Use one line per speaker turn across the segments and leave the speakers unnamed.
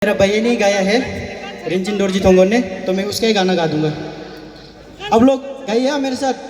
मेरा भैया ने गाया है रिंचिन डोरजी थोंगोन ने, तो मैं उसका ही गाना गा दूंगा। अब लोग गाइए मेरे साथ।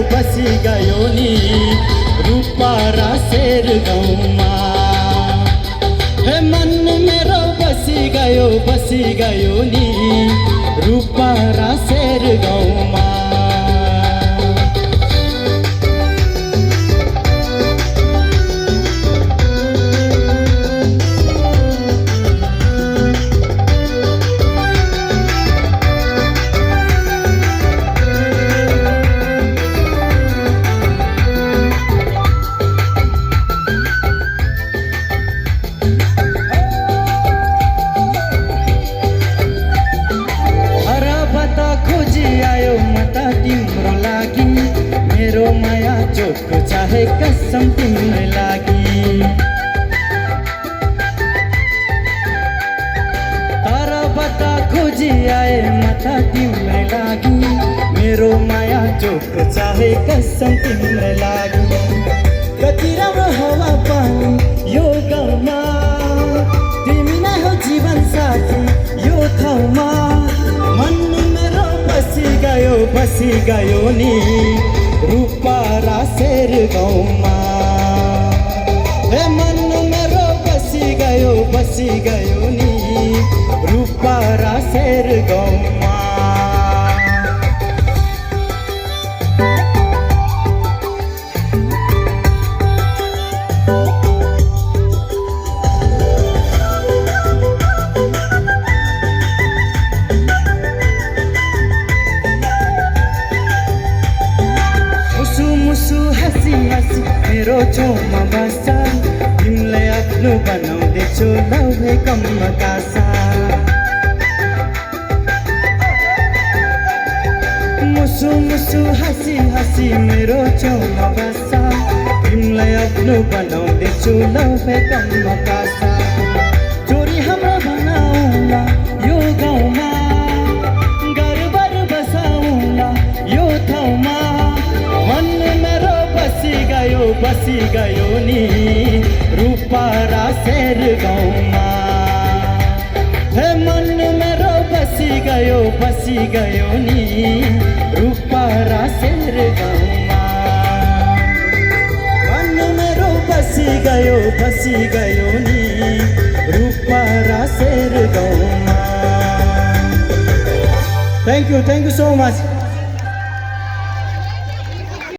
बसी गयो नि रूपारा शेर गाउँमा, हे मन मेरो बसी गयो नि रूपारा शेर गाउँमा। तिम्रो लागि मेरो माया चोक चाहे कसम तिम्रो लागि, तर बता खोजी आए मता तिम्रो लागि मेरो माया चोक चाहे कसम तिम्रो लागि। कति राम्रो हावा पानी यो गाउँमा, तिमी नै हो जीवन साथी यो ठाउँमा। बसी गयो नि रूपारा शेर गाउँमा, हे मन मेरो बसी गयो नि रूपारा शेर गाउँमा। मेरो छेउमा बस्छ तिमीलाई आफ्नो बनाउँदैछु लौहे कम्मकासा। मुसु मुसु हाँसी मेरो छेउमा बस्छ तिमीलाई आफ्नो बनाउँदैछु लौहे कम्मकासा। चोरी हाम्रो बनाउला यो गाउँमा, घरबार बसाउला यो ठाउँमा। बसी गयो नि रूपारा शेर गाउँमा, हे मन मेरो बसी गयो नि रूपारा शेर गाउँमा। मन मेरो बसी गयो नि रूपारा शेर गाउँमा। Thank you so much.